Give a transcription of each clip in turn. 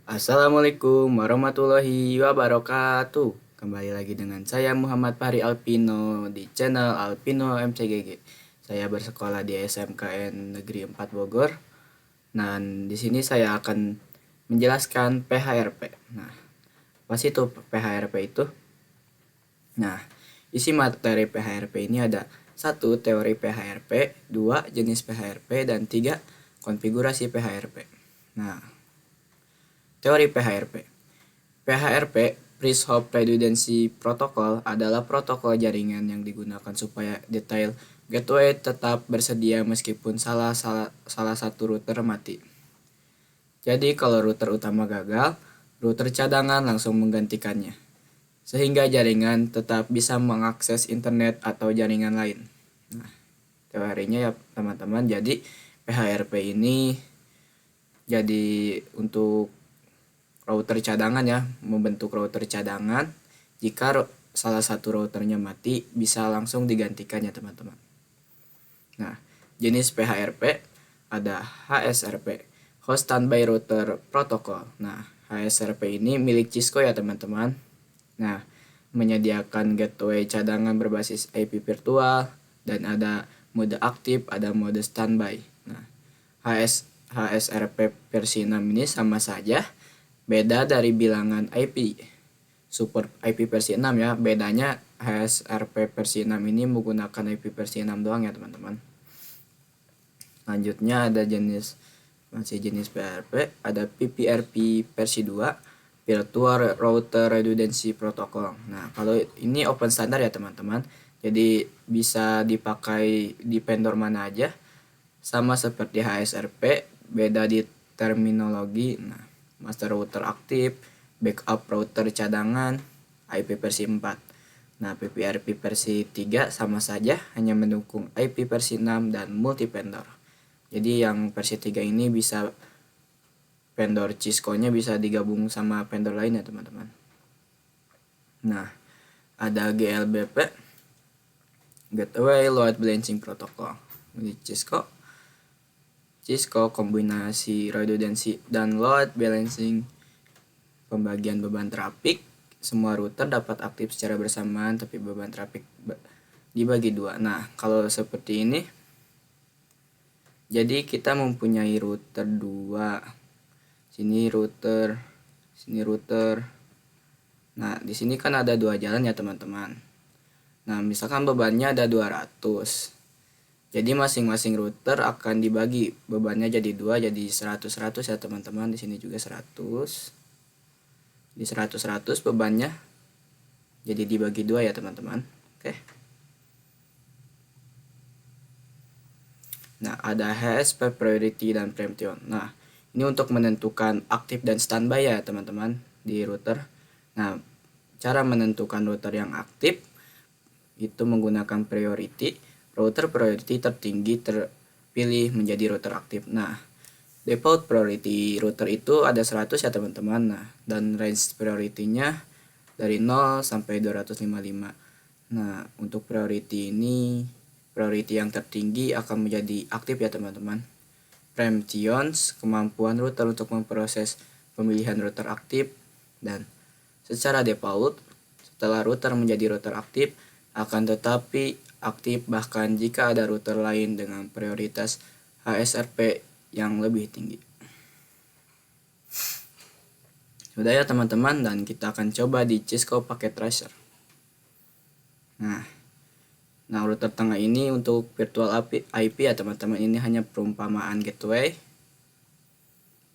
Assalamualaikum warahmatullahi wabarakatuh. Kembali lagi dengan saya Muhammad Fahri Alpino di channel Alpino MCGG. Saya bersekolah di SMKN Negeri 4 Bogor. Dan di sini saya akan menjelaskan PHRP. Nah, apa sih itu PHRP itu? Nah, isi materi PHRP ini ada satu teori PHRP, dua jenis PHRP, dan tiga konfigurasi PHRP. Nah, teori PHRP. PHRP, Price-Hopf Redundancy Protocol, adalah protokol jaringan yang digunakan supaya detail gateway tetap bersedia meskipun salah satu router mati. Jadi kalau router utama gagal, router cadangan langsung menggantikannya, sehingga jaringan tetap bisa mengakses internet atau jaringan lain. Nah, teorinya ya teman-teman, jadi PHRP ini jadi untuk router cadangan ya, membentuk router cadangan. Jika salah satu routernya mati, bisa langsung digantikan ya teman-teman. Nah, jenis PHRP ada HSRP, Host Standby Router Protocol. Nah, HSRP ini milik Cisco ya teman-teman. Nah, menyediakan gateway cadangan berbasis IP virtual dan ada mode aktif, ada mode standby. Nah, HSRP versi 6 ini sama saja, beda dari bilangan IP. Support IP versi 6 ya, bedanya HSRP versi 6 ini menggunakan IP versi 6 doang ya teman-teman. Selanjutnya ada masih jenis PHRP, ada PPRP versi 2, Virtual Router Redundancy Protocol. Nah, kalau ini open standar ya teman-teman, jadi bisa dipakai di vendor mana aja, sama seperti HSRP, beda di terminologi. Nah, master router aktif, backup router cadangan, IP versi 4. Nah, PPRP versi 3 sama saja, hanya mendukung IP versi 6 dan multi vendor. Jadi yang versi 3 ini bisa vendor Cisco-nya bisa digabung sama vendor lain ya teman-teman. Nah, ada GLBP, Gateway Load Balancing Protocol. Di Cisco kombinasi redundancy dan load balancing, pembagian beban trafik. Semua router dapat aktif secara bersamaan, tapi beban trafik dibagi dua. Nah, kalau seperti ini, jadi kita mempunyai router 2. Sini router, sini router. Nah, di sini kan ada dua jalan ya, teman-teman. Nah, misalkan bebannya ada 200. Jadi masing-masing router akan dibagi bebannya jadi 2, jadi 100-100 ya, teman-teman. Di sini juga 100. Di 100-100 bebannya jadi dibagi 2 ya, teman-teman. Oke. Nah, ada HSP priority dan preemption. Nah, ini untuk menentukan aktif dan standby ya, teman-teman, di router. Nah, cara menentukan router yang aktif itu menggunakan priority. Router priority tertinggi terpilih menjadi router aktif. Nah, default priority router itu ada 100 ya, teman-teman. Nah, dan range priority-nya dari 0 sampai 255. Nah, untuk priority ini, priority yang tertinggi akan menjadi aktif ya, teman-teman. Preemptions, kemampuan router untuk memproses pemilihan router aktif, dan secara default setelah router menjadi router aktif akan tetapi aktif bahkan jika ada router lain dengan prioritas HSRP yang lebih tinggi. Sudah ya teman-teman, dan kita akan coba di Cisco Packet Tracer. Nah, router tengah ini untuk virtual IP ya teman-teman, ini hanya perumpamaan gateway.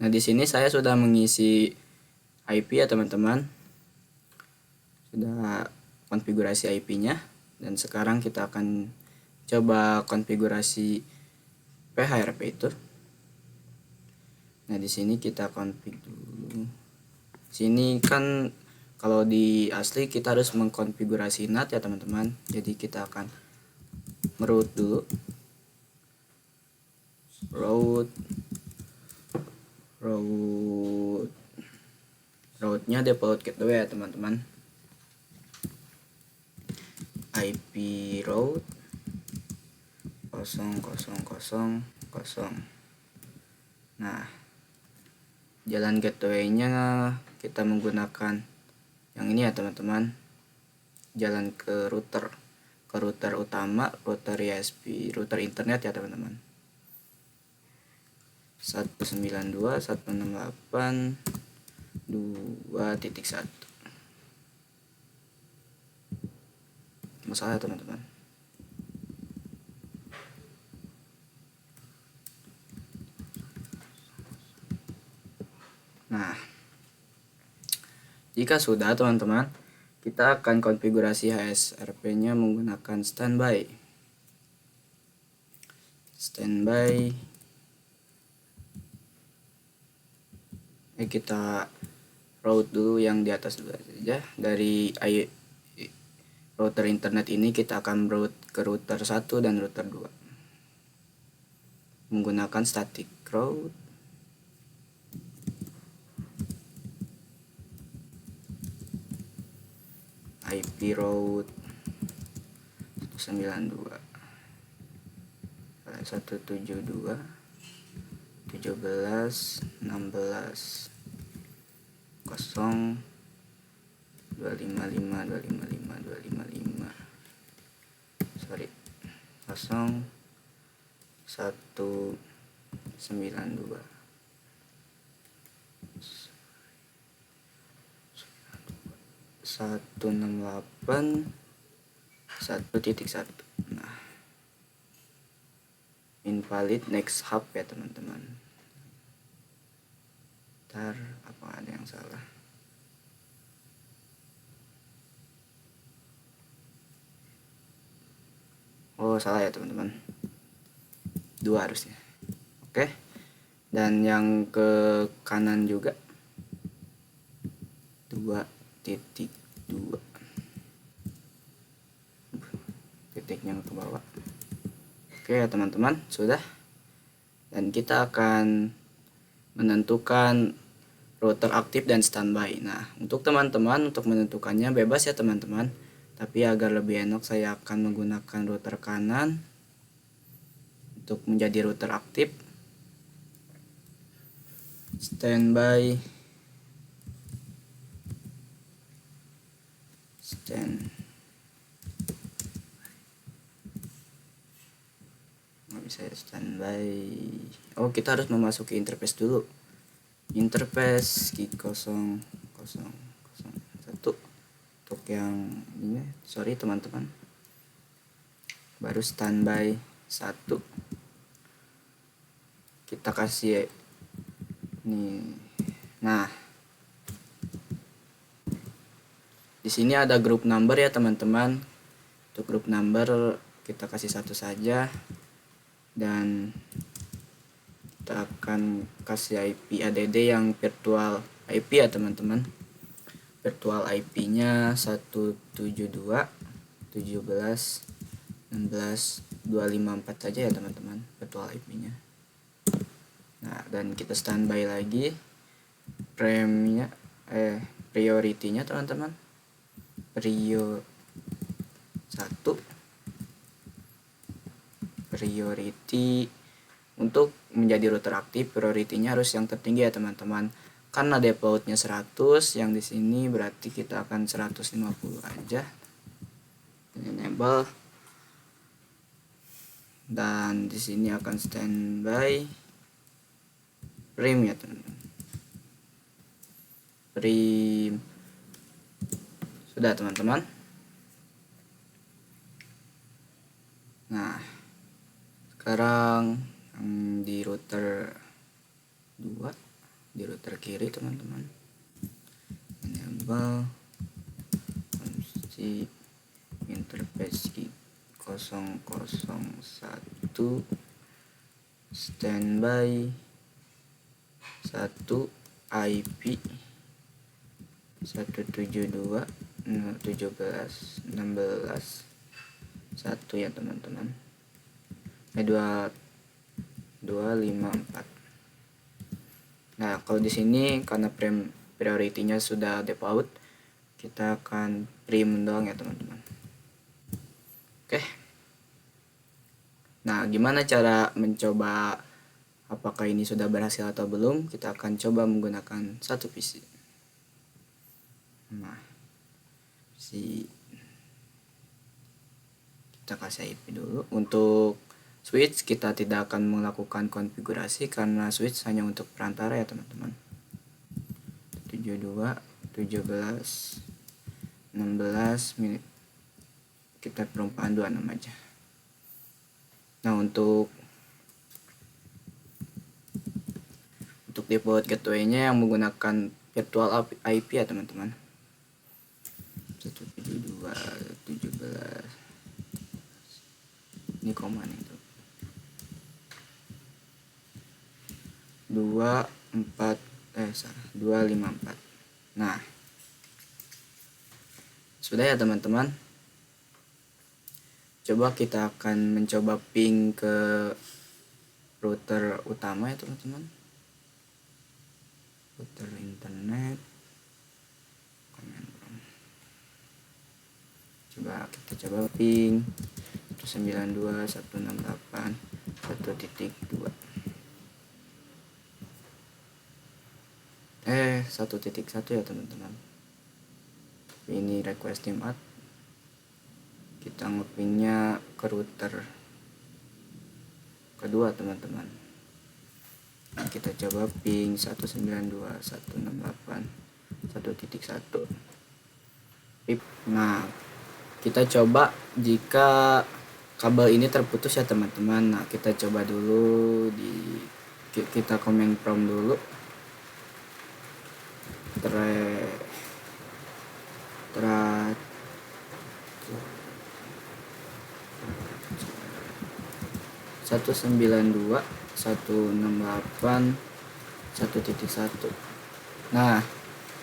Nah, di sini saya sudah mengisi IP ya teman-teman, sudah konfigurasi IP-nya, dan sekarang kita akan coba konfigurasi PHRP itu. Nah, di sini kita config dulu. Sini kan kalau di asli kita harus mengkonfigurasi NAT ya teman-teman. Jadi kita akan route dulu. Route-nya default gateway ya teman-teman. IP route 0000. Nah, Jalan gateway-nya kita menggunakan yang ini ya teman-teman, jalan ke router utama, router ISP, router internet ya teman-teman. 192.168.2.1 masalah teman-teman. Nah, jika sudah teman-teman, kita akan konfigurasi HSRP-nya menggunakan standby. Kita route dulu yang di atas dulu saja. Dari router internet ini kita akan route ke router 1 dan router 2 menggunakan static route. IP route 192 172 17 16 0 255 sorry 0 192 168 1.1. Nah, invalid next hub ya teman-teman. Ntar apa ada yang salah? Oh salah ya teman-teman, 2 harusnya. Oke, dan yang ke kanan juga 2.2, titiknya ke bawah. Oke ya teman-teman, sudah. Dan kita akan menentukan router aktif dan standby. Nah, untuk teman-teman, untuk menentukannya bebas ya teman-teman. Tapi agar lebih enak, saya akan menggunakan router kanan untuk menjadi router aktif. Standby bisa standby. Oh, kita harus memasuki interface dulu. Interface key 0001 untuk yang ini. Sorry teman-teman. Baru standby 1. Kita kasih nih. Nah, di sini ada group number ya teman-teman. Untuk group number kita kasih 1 saja. Dan kita akan kasih IP ADD yang virtual IP ya teman-teman. Virtual IP-nya 172.17.16.254 saja ya teman-teman, virtual IP-nya. Nah, dan kita standby lagi priority-nya teman-teman. Prio 1 priority untuk menjadi router aktif, priority-nya harus yang tertinggi ya teman-teman. Karena default-nya 100, yang di sini berarti kita akan 150 aja. Enable. Dan di sini akan standby prim ya teman-teman. Prim. Sudah teman-teman. Nah, sekarang di router 2, di router kiri teman-teman, enable kunci interface 001 standby 1 IP 172.17.16.1 ya teman-teman. 254. Nah, kalau di sini karena priority-nya sudah default, kita akan prim doang ya teman-teman. Oke. Nah, gimana cara mencoba Apakah ini sudah berhasil atau belum? Kita akan coba menggunakan satu PC. Nah, kita kasih IP dulu. Untuk switch kita tidak akan melakukan konfigurasi karena switch hanya untuk perantara ya teman-teman. 72 17 16 menit. Kita perumpamaan 26 aja. Nah, untuk default gateway-nya yang menggunakan virtual IP ya teman-teman. 172 17 ini command itu 254. Nah, sudah ya teman-teman. Coba kita akan mencoba ping ke router utama ya teman-teman. Router internet. Coba kita ping 192.168.1.2. 1.1 ya teman-teman. Ini request team add. Kita ngepingnya ke router kedua teman-teman. Nah, kita coba ping 192.168.1.1. Nah, kita coba jika kabel ini terputus ya teman-teman. Nah, kita coba dulu kita command prompt dulu. Satu 192.168.1.1. Nah,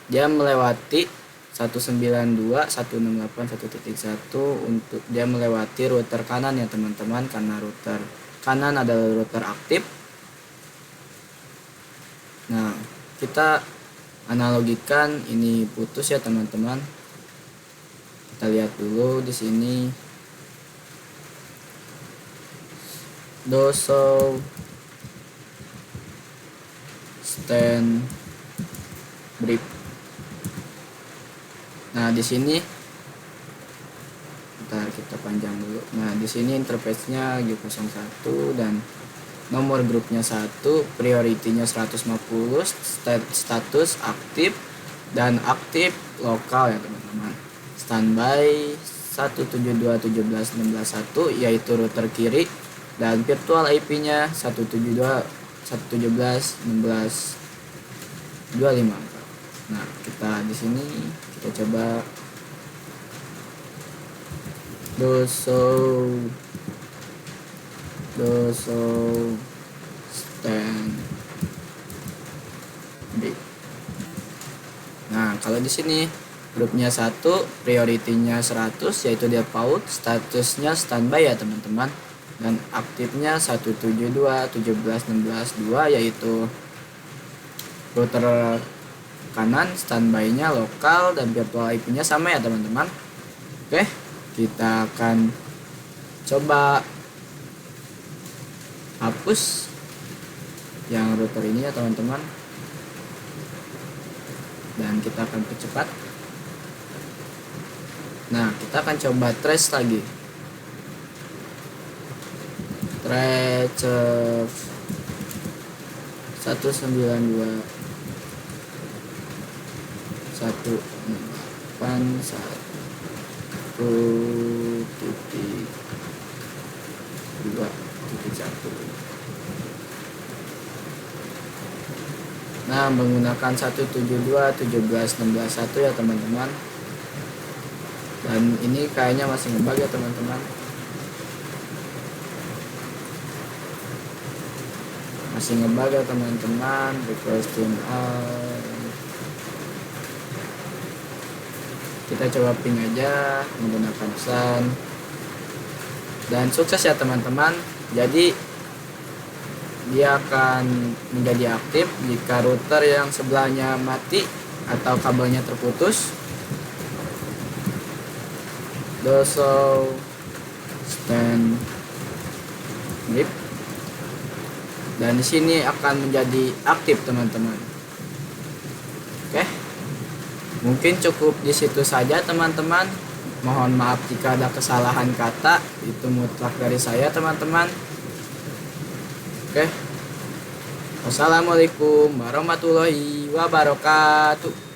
dia melewati 192.168.1.1 untuk dia melewati router kanan ya teman-teman, karena router kanan adalah router aktif. Nah, kita analogikan ini putus ya teman-teman. Kita lihat dulu di sini. Doso stand brief. Nah, di sini kita panjang dulu. Nah, di sini interface-nya G01 dan nomor grupnya 1, priority-nya 150, status aktif dan aktif lokal ya teman-teman. Standby 172.17.16.1 yaitu router kiri, dan virtual IP-nya 172.168.16.254. Nah, kita di sini kita coba doso stand B. Nah, kalau di sini grupnya 1, priority-nya 100 yaitu default, statusnya standby ya teman-teman, dan aktifnya 172.17.16.2 yaitu router kanan, standby-nya lokal, dan virtual IP-nya sama ya teman-teman. Oke, kita akan coba hapus yang router ini ya teman-teman, dan kita akan percepat. Nah, kita akan coba trace lagi. Trace 192.168.1.2.1. Nah, menggunakan 172.17.16.1 ya teman-teman. Dan ini kayaknya masih ngebug ya teman-teman. Requesting kita coba ping aja menggunakan sun, dan sukses ya teman-teman. Jadi dia akan menjadi aktif jika router yang sebelahnya mati atau kabelnya terputus. Doso stand grip. dan di sini akan menjadi aktif teman-teman. Oke, mungkin cukup di situ saja teman-teman. Mohon maaf jika ada kesalahan kata, itu mutlak dari saya teman-teman. Oke, wassalamualaikum warahmatullahi wabarakatuh.